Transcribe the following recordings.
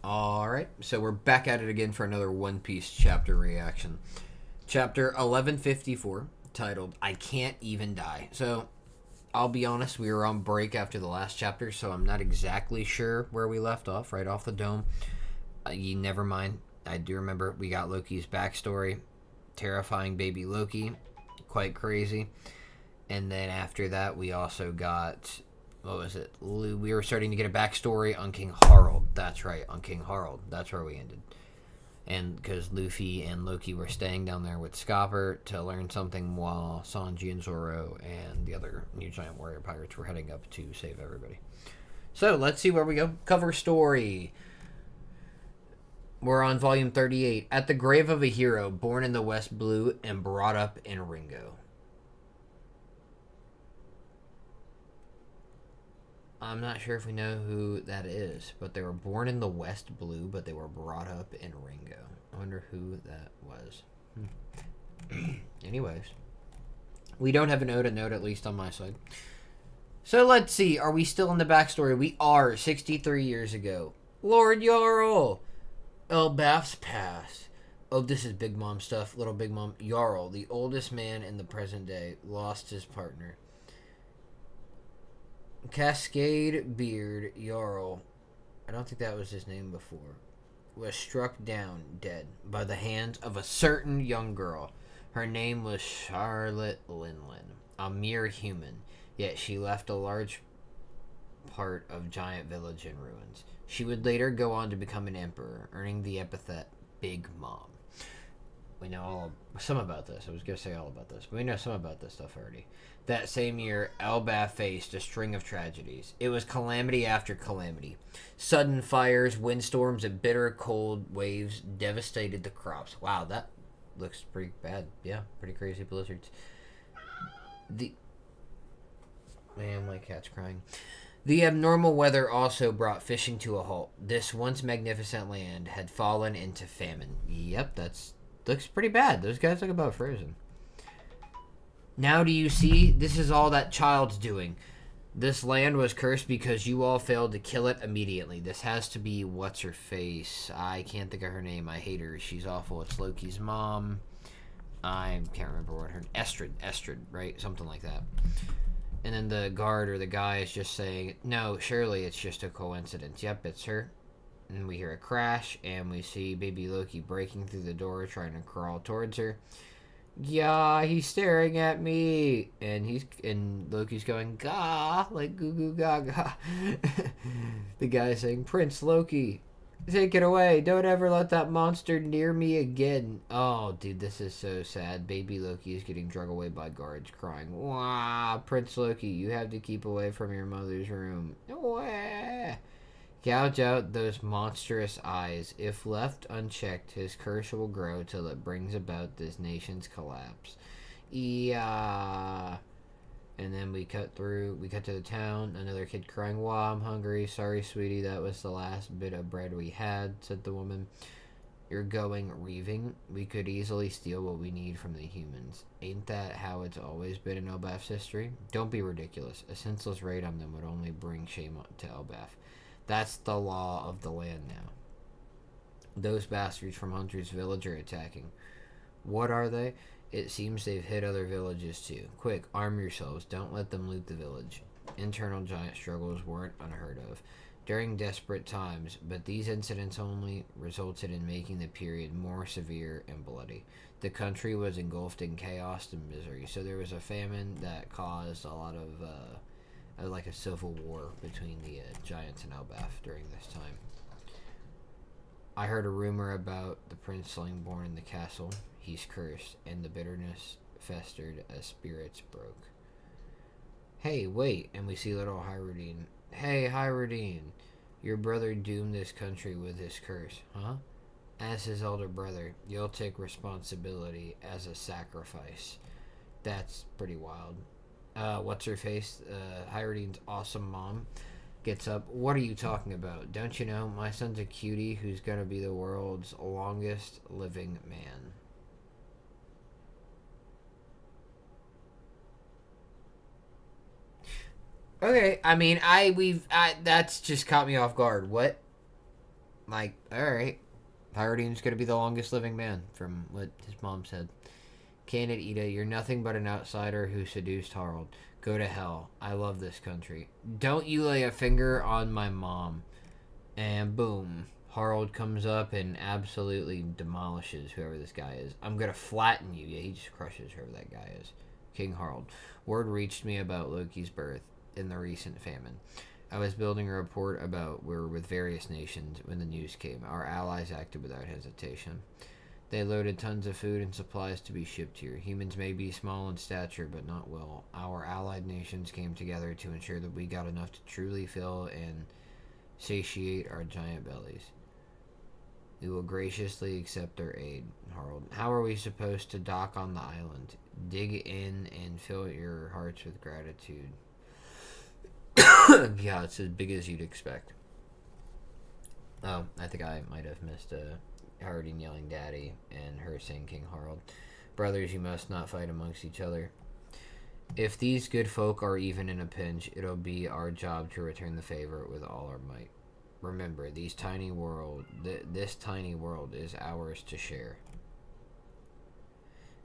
Alright, so we're back at it again for another One Piece chapter reaction. Chapter 1154, titled I Can't Even Die. So, I'll be honest, we were on break after the last chapter, so I'm not exactly sure where we left off, right off the dome. You never mind. I do remember we got Loki's backstory. Terrifying baby Loki. Quite crazy. And then after that, we also got what was it? We were starting to get a backstory on King Harald. That's right, on King Harald. That's where we ended. And because Luffy and Loki were staying down there with Scopper to learn something while Sanji and Zoro and the other New Giant Warrior Pirates were heading up to save everybody. So let's see where we go. Cover story. We're on volume 38. At the grave of a hero born in the West Blue and brought up in Ringo. I'm not sure if we know who that is, but they were born in the West Blue, but they were brought up in Ringo. I wonder who that was. Anyways, we don't have an Oda note, at least on my side. So let's see. Are we still in the backstory? We are. 63 years ago. Lord Jarl! Elbaf's pass. Oh, this is Big Mom stuff. Little Big Mom. Jarl, the oldest man in the present day, lost his partner. Cascade Beard Jarl, I don't think that was his name before, was struck down dead by the hands of a certain young girl. Her name was Charlotte Linlin, a mere human, yet she left a large part of Giant Village in ruins. She would later go on to become an emperor, earning the epithet Big Mom. We know some about this. I was going to say all about this, but we know some about this stuff already. That same year, Elbaf faced a string of tragedies. It was calamity after calamity. Sudden fires, windstorms, and bitter cold waves devastated the crops. Wow, that looks pretty bad. Yeah, pretty crazy blizzards. Man, my cat's crying. The abnormal weather also brought fishing to a halt. This once magnificent land had fallen into famine. Yep, looks pretty bad. Those guys look about frozen. Now do you see? This is all that child's doing. This land was cursed because you all failed to kill it immediately. This has to be what's-her-face. I can't think of her name. I hate her. She's awful. It's Loki's mom. I can't remember what her... Estrid, right? Something like that. And then the guard or the guy is just saying, no, surely it's just a coincidence. Yep, it's her. And we hear a crash, and we see baby Loki breaking through the door, trying to crawl towards her. Yeah, he's staring at me, and Loki's going gah, like goo goo gaga. The guy's saying, Prince Loki, take it away. Don't ever let that monster near me again. Oh, dude, this is so sad. Baby Loki is getting dragged away by guards, crying, wah, Prince Loki, you have to keep away from your mother's room. Wah. Gouge out those monstrous eyes. If left unchecked, his curse will grow till it brings about this nation's collapse. Yeah. And then we cut to the town. Another kid crying, wow, I'm hungry. Sorry, sweetie, that was the last bit of bread we had, said the woman. You're going reaving? We could easily steal what we need from the humans. Ain't that how it's always been in Elbaf's history? Don't be ridiculous. A senseless raid on them would only bring shame to Elbaf. That's the law of the land now. Those bastards from Hunter's Village are attacking. What are they? It seems they've hit other villages too. Quick, arm yourselves. Don't let them loot the village. Internal giant struggles weren't unheard of during desperate times, but these incidents only resulted in making the period more severe and bloody. The country was engulfed in chaos and misery, so there was a famine that caused a lot of like a civil war between the Giants and Elbaf during this time. I heard a rumor about the princeling born in the castle. He's cursed, and the bitterness festered as spirits broke. Hey, wait, and we see little Hyrudine. Hey, Hyrudine, your brother doomed this country with his curse, huh? As his elder brother, you'll take responsibility as a sacrifice. That's pretty wild. What's-her-face, Hyrudine's awesome mom, gets up. What are you talking about? Don't you know, my son's a cutie who's going to be the world's longest living man. Okay, I mean, that's just caught me off guard. What? Like, alright. Hyrudine's gonna be the longest living man, from what his mom said. Candid Ida, you're nothing but an outsider who seduced Harald. Go to hell. I love this country. Don't you lay a finger on my mom. And boom. Harald comes up and absolutely demolishes whoever this guy is. I'm gonna flatten you. Yeah, he just crushes whoever that guy is. King Harald. Word reached me about Loki's birth in the recent famine. I was building a report about war with various nations when the news came. Our allies acted without hesitation. They loaded tons of food and supplies to be shipped here. Humans may be small in stature, but not will. Our allied nations came together to ensure that we got enough to truly fill and satiate our giant bellies. We will graciously accept their aid, Harold. How are we supposed to dock on the island? Dig in and fill your hearts with gratitude. Yeah, it's as big as you'd expect. Oh, I think I might have missed Harding yelling daddy and her saying King Harald. Brothers, you must not fight amongst each other. If these good folk are even in a pinch, it'll be our job to return the favor with all our might. Remember, this tiny world is ours to share.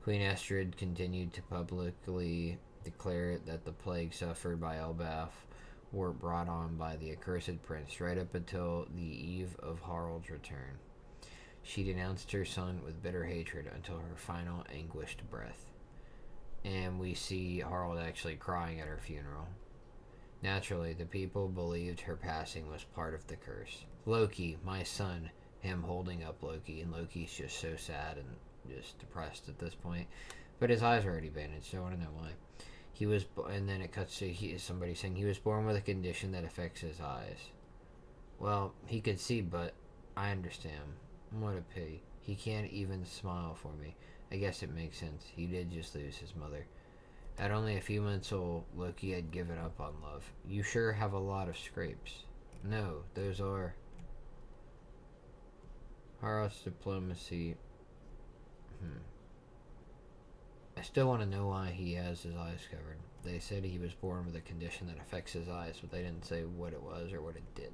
Queen Estrid continued to publicly declare that the plague suffered by Elbaf were brought on by the accursed prince right up until the eve of Harald's return. She denounced her son with bitter hatred until her final anguished breath. And we see Harald actually crying at her funeral. Naturally, the people believed her passing was part of the curse. Loki, my son, him holding up Loki, and Loki's just so sad and just depressed at this point. But his eyes are already bandaged, so I want to know why. He was, and then it cuts to somebody saying he was born with a condition that affects his eyes. Well, he could see, but I understand. What a pity. He can't even smile for me. I guess it makes sense. He did just lose his mother. At only a few months old, Loki had given up on love. You sure have a lot of scrapes. No, those are Harald's diplomacy. I still want to know why he has his eyes covered. They said he was born with a condition that affects his eyes, but they didn't say what it was or what it did.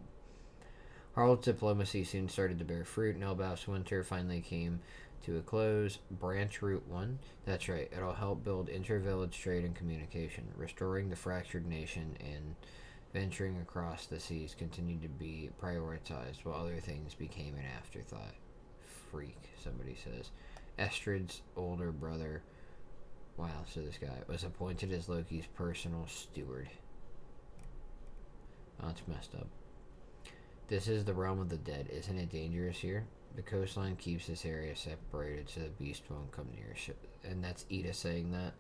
Harald's diplomacy soon started to bear fruit, and Elbaf's winter finally came to a close. Branch Route 1, that's right, it'll help build inter-village trade and communication. Restoring the fractured nation and venturing across the seas continued to be prioritized, while other things became an afterthought. Freak, somebody says. Estrid's older brother, wow, so this guy was appointed as Loki's personal steward. Oh, it's messed up. This is the realm of the dead. Isn't it dangerous here? The coastline keeps this area separated so the beast won't come near. And that's Ida saying that.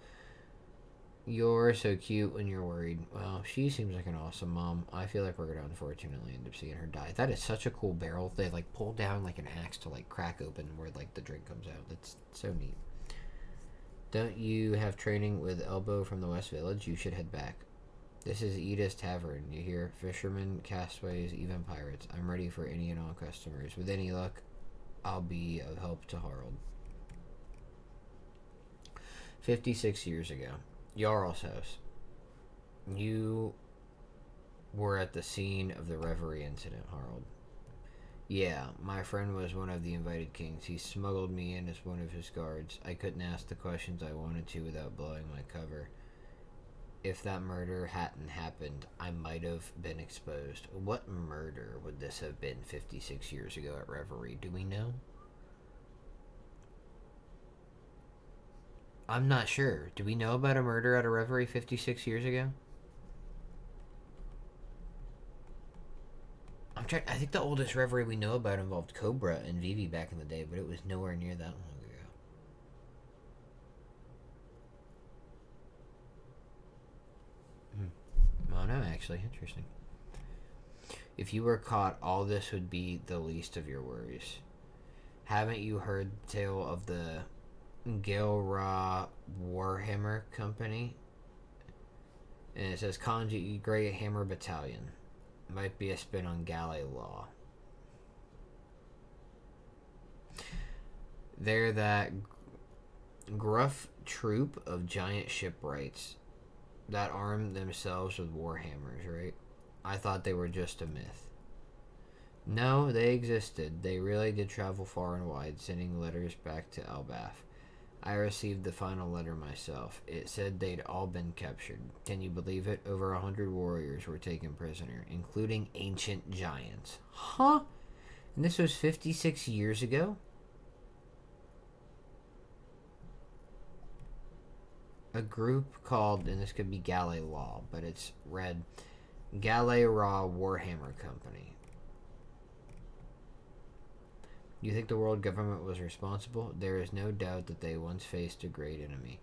You're so cute when you're worried. Well, she seems like an awesome mom. I feel like we're going to unfortunately end up seeing her die. That is such a cool barrel. They like pull down like an axe to like crack open where like the drink comes out. That's so neat. Don't you have training with Elbow from the West Village? You should head back. This is Ida's Tavern. You hear? Fishermen, castaways, even pirates. I'm ready for any and all customers. With any luck, I'll be of help to Harald. 56 years ago. Jarl's house. You were at the scene of the reverie incident, Harald. Yeah, my friend was one of the invited kings. He smuggled me in as one of his guards. I couldn't ask the questions I wanted to without blowing my cover. If that murder hadn't happened, I might have been exposed. What murder would this have been 56 years ago at Reverie? Do we know? I'm not sure. Do we know about a murder at a Reverie 56 years ago? I think the oldest Reverie we know about involved Cobra and Vivi back in the day, but it was nowhere near that long ago. Oh no, actually, interesting. If you were caught, all this would be the least of your worries. Haven't you heard the tale of the Gilra Warhammer Company? And it says Kanji Great Hammer Battalion. Might be a spin on Galley Law. They're that gruff troop of giant shipwrights that arm themselves with warhammers, right? I thought they were just a myth. No, they existed. They really did travel far and wide, sending letters back to Elbaf. I received the final letter myself. It said they'd all been captured. Can you believe it? Over 100 warriors were taken prisoner, including ancient giants. Huh? And this was 56 years ago? A group called, and this could be Galley Law, but it's read Galley Raw Warhammer Company. You think the world government was responsible? There is no doubt that they once faced a great enemy.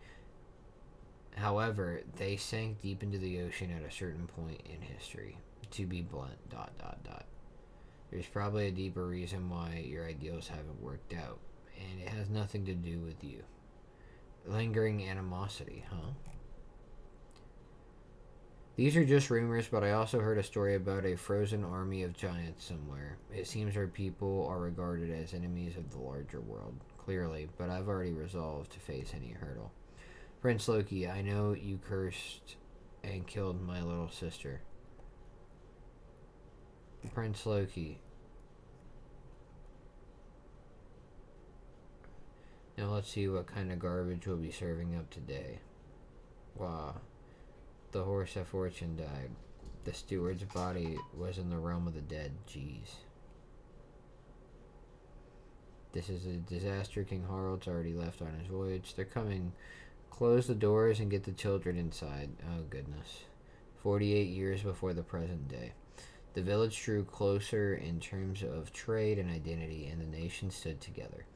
However, they sank deep into the ocean at a certain point in history. To be blunt, ... There's probably a deeper reason why your ideals haven't worked out, and it has nothing to do with you. Lingering animosity, huh? These are just rumors, but I also heard a story about a frozen army of giants somewhere. It seems our people are regarded as enemies of the larger world, clearly, but I've already resolved to face any hurdle. Prince Loki, I know you cursed and killed my little sister. Prince Loki. Now let's see what kind of garbage we'll be serving up today. Wow. The horse of fortune died. The steward's body was in the realm of the dead. Jeez. This is a disaster. King Harald's already left on his voyage. They're coming. Close the doors and get the children inside. Oh, goodness. 48 years before the present day. The village drew closer in terms of trade and identity, and the nation stood together.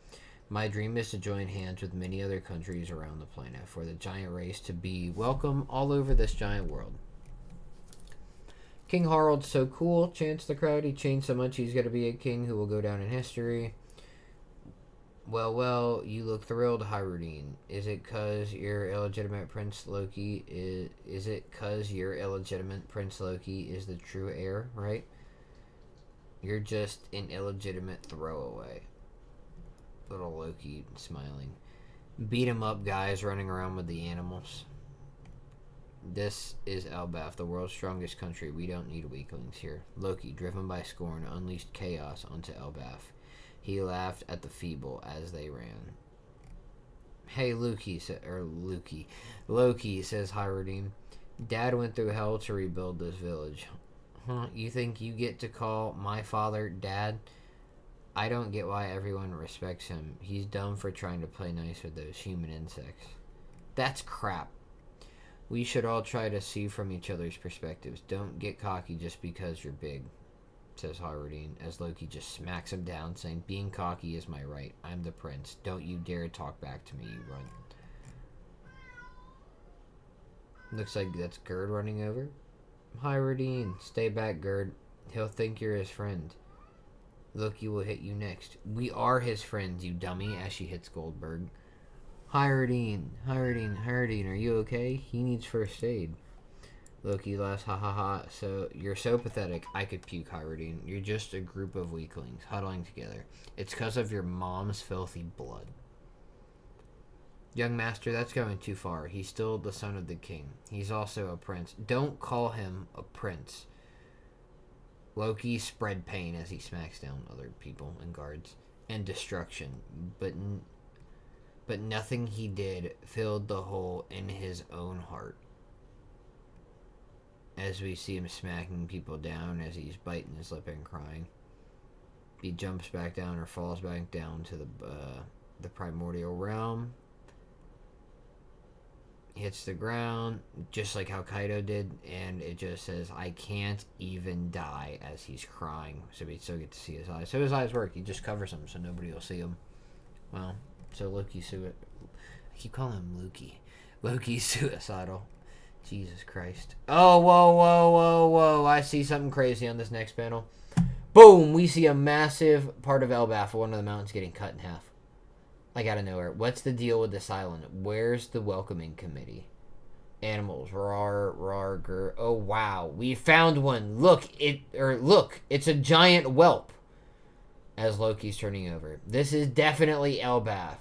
My dream is to join hands with many other countries around the planet for the giant race to be welcome all over this giant world. King Harald's so cool, chants the crowd. He changed so much he's going to be a king who will go down in history. Well, you look thrilled, Hyrudine. Is it 'cause your illegitimate Prince Loki is it 'cause your illegitimate Prince Loki is the true heir, right? You're just an illegitimate throwaway. Little Loki smiling. Beat 'em up, guys running around with the animals. This is Elbaf, the world's strongest country. We don't need weaklings here. Loki, driven by scorn, unleashed chaos onto Elbaf. He laughed at the feeble as they ran. Hey, Loki, says Hyrudine. Dad went through hell to rebuild this village. Huh? You think you get to call my father Dad? I don't get why everyone respects him. He's dumb for trying to play nice with those human insects. That's crap. We should all try to see from each other's perspectives. Don't get cocky just because you're big, says Hyrudine, as Loki just smacks him down, saying, being cocky is my right. I'm the prince. Don't you dare talk back to me, you run. Looks like that's Gerd running over. Hyrudine, stay back, Gerd. He'll think you're his friend. Loki will hit you next. We are his friends, you dummy, as she hits Goldberg. Hyrudine, are you okay? He needs first aid. Loki laughs, ha ha ha. So, you're so pathetic. I could puke, Hyrudine. You're just a group of weaklings huddling together. It's 'cause of your mom's filthy blood. Young master, that's going too far. He's still the son of the king. He's also a prince. Don't call him a prince. Loki spread pain as he smacks down other people and guards, and destruction, but nothing he did filled the hole in his own heart. As we see him smacking people down as he's biting his lip and crying, he jumps back down or falls back down to the primordial realm. Hits the ground, just like how Kaido did, and it just says, I can't even die, as he's crying. So we still get to see his eyes. So his eyes work. He just covers them so nobody will see him. Well, so Loki's I keep calling him Loki. Loki's suicidal. Jesus Christ. Oh, whoa. I see something crazy on this next panel. Boom! We see a massive part of Elbaf, one of the mountains, getting cut in half. Like out of nowhere. What's the deal with this island? Where's the welcoming committee? Animals. Rar, grr. Oh, wow. We found one. Look, it's a giant whelp. As Loki's turning over. This is definitely Elbaf.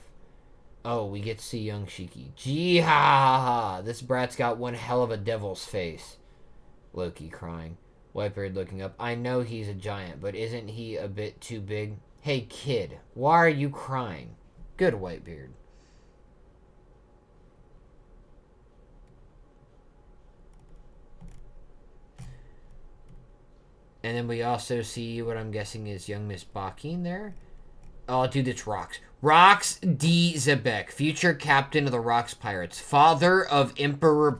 Oh, we get to see young Shiki. Gee ha ha ha. This brat's got one hell of a devil's face. Loki crying. Whitebeard looking up. I know he's a giant, but isn't he a bit too big? Hey, kid, why are you crying? Good, Whitebeard. And then we also see what I'm guessing is young Miss Bakine there. Oh, dude, it's Rox. Rox D. Zebek, future captain of the Rox Pirates, father of Emperor...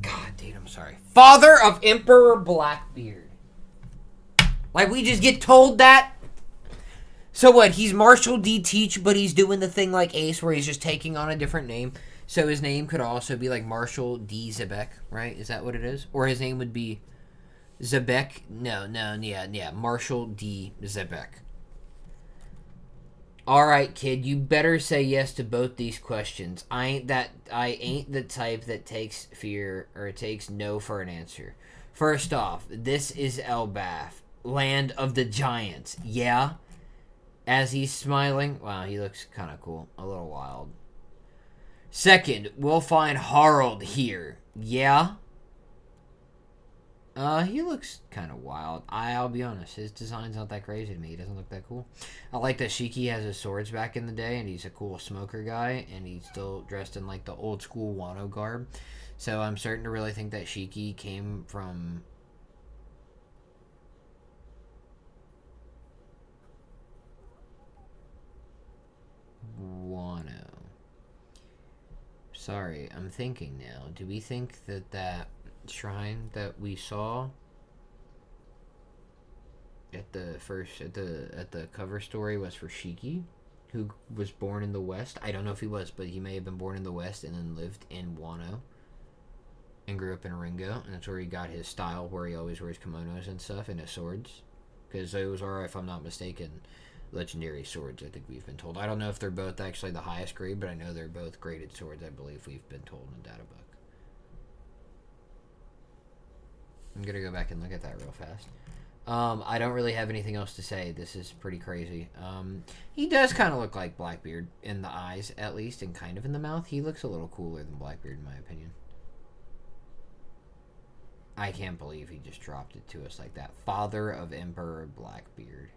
God, dude, I'm sorry. Father of Emperor Blackbeard. Like, we just get told that? So what, he's Marshall D. Teach, but he's doing the thing like Ace, where he's just taking on a different name. So his name could also be like Marshall D. Zebek, right? Is that what it is? Or his name would be Zebek? No, yeah. Marshall D. Zebek. Alright, kid, you better say yes to both these questions. I ain't the type that takes fear or takes no for an answer. First off, this is Elbaf, land of the giants. Yeah? As he's smiling, wow, he looks kind of cool. A little wild. Second, we'll find Harald here. Yeah? He looks kind of wild. I'll be honest, his design's not that crazy to me. He doesn't look that cool. I like that Shiki has his swords back in the day, and he's a cool smoker guy, and he's still dressed in, like, the old school Wano garb. So I'm starting to really think that Shiki came from... Wano. Sorry, I'm thinking now. Do we think that that shrine that we saw at the cover story was for Shiki, who was born in the West? I don't know if he was, but he may have been born in the West and then lived in Wano and grew up in Ringo, and that's where he got his style, where he always wears kimonos and stuff and his swords, because those are, if I'm not mistaken, legendary swords. I think we've been told. I don't know if they're both actually the highest grade, but I know they're both graded swords. I believe we've been told in the data book. I'm gonna go back and look at that real fast. I don't really have anything else to say. This is pretty crazy. He does kind of look like Blackbeard in the eyes, at least, and kind of in the mouth. He looks a little cooler than Blackbeard, in my opinion. I can't believe he just dropped it to us like that. Father of Emperor Blackbeard.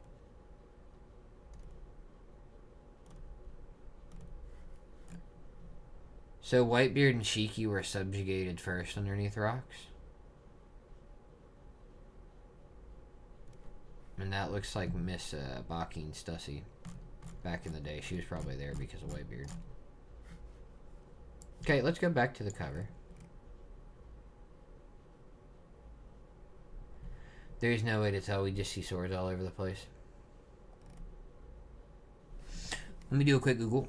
So Whitebeard and Shiki were subjugated first underneath Rox? And that looks like Miss Bakine Stussy. Back in the day, she was probably there because of Whitebeard. Okay, let's go back to the cover. There's no way to tell, we just see swords all over the place. Let me do a quick Google.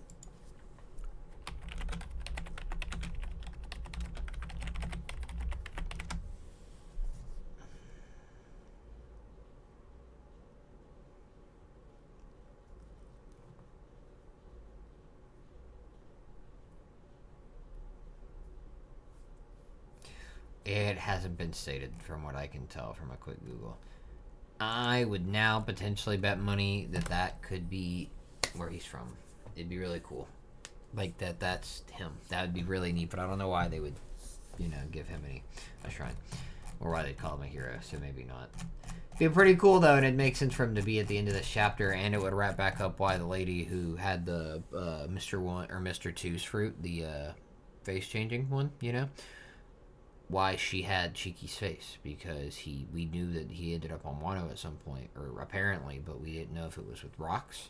It hasn't been stated from what I can tell from a quick Google. I would now potentially bet money that that could be where he's from. It'd be really cool. Like, that's him. That would be really neat, but I don't know why they would, you know, give him a shrine. Or why they'd call him a hero, so maybe not. It'd be pretty cool, though, and it'd make sense for him to be at the end of this chapter, and it would wrap back up why the lady who had the Mr. 1 or Mr. 2's fruit, the face-changing one, you know? Why she had Shiki's face, because we knew that he ended up on Wano at some point, or apparently, but we didn't know if it was with Rox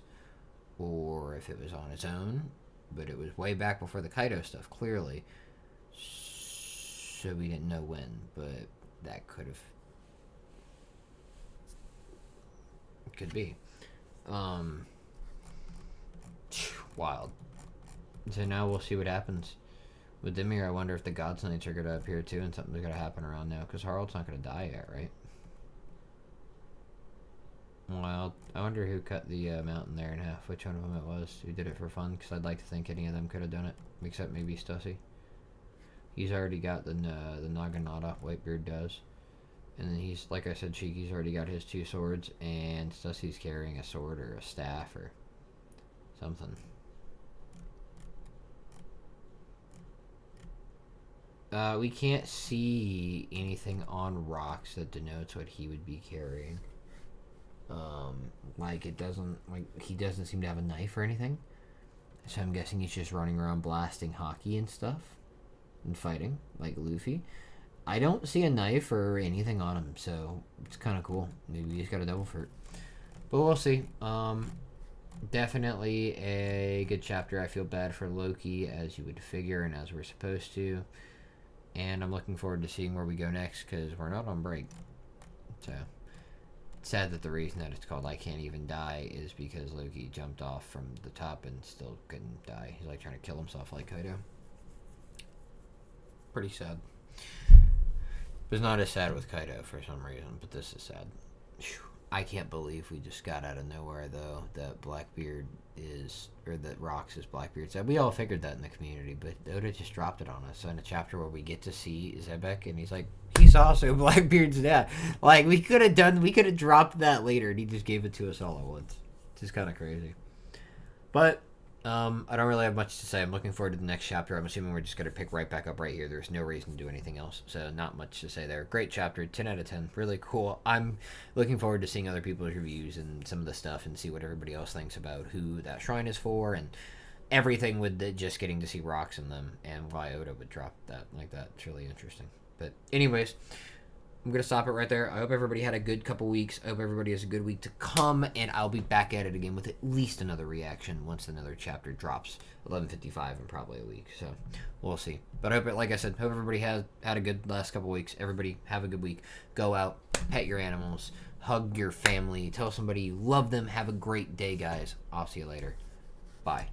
or if it was on his own, but it was way back before the Kaido stuff, clearly, so we didn't know when, but that could be wild. So now we'll see what happens with Dimir. I wonder if the God's Knights are going to appear too, and something's going to happen around now, because Harald's not going to die yet, right? Well, I wonder who cut the mountain there in half, which one of them it was, who did it for fun, because I'd like to think any of them could have done it, except maybe Stussy. He's already got the Naginata, Whitebeard does. And then he's, like I said, Shiki's already got his 2 swords, and Stussy's carrying a sword or a staff or something. We can't see anything on rocks that denotes what he would be carrying. Like it doesn't, like he doesn't seem to have a knife or anything. So I'm guessing he's just running around blasting hockey and stuff and fighting like Luffy. I don't see a knife or anything on him, so it's kind of cool. Maybe he's got a double fruit, but we'll see. Definitely a good chapter. I feel bad for Loki, as you would figure, and as we're supposed to. And I'm looking forward to seeing where we go next, because we're not on break. So, it's sad that the reason that it's called I Can't Even Die is because Loki jumped off from the top and still couldn't die. He's like trying to kill himself like Kaido. Pretty sad. It's not as sad with Kaido for some reason, but this is sad. I can't believe we just got out of nowhere, though, that Blackbeard is, or that Rocks is Blackbeard's dad. We all figured that in the community, but Oda just dropped it on us. So in a chapter where we get to see Zebek, and he's like, he's also Blackbeard's dad. Like, we could have dropped that later, and he just gave it to us all at once. It's just kind of crazy. But, I don't really have much to say. I'm looking forward to the next chapter. I'm assuming we're just going to pick right back up right here. There's no reason to do anything else. So not much to say there. Great chapter. 10 out of 10. Really cool. I'm looking forward to seeing other people's reviews and some of the stuff and see what everybody else thinks about who that shrine is for and everything with just getting to see rocks in them and why Oda would drop that like that. It's really interesting. But anyways, I'm going to stop it right there. I hope everybody had a good couple weeks. I hope everybody has a good week to come, and I'll be back at it again with at least another reaction once another chapter drops. 11:55 in probably a week, so we'll see. But I hope, like I said, hope everybody has had a good last couple weeks. Everybody have a good week. Go out, pet your animals, hug your family, tell somebody you love them. Have a great day, guys. I'll see you later. Bye.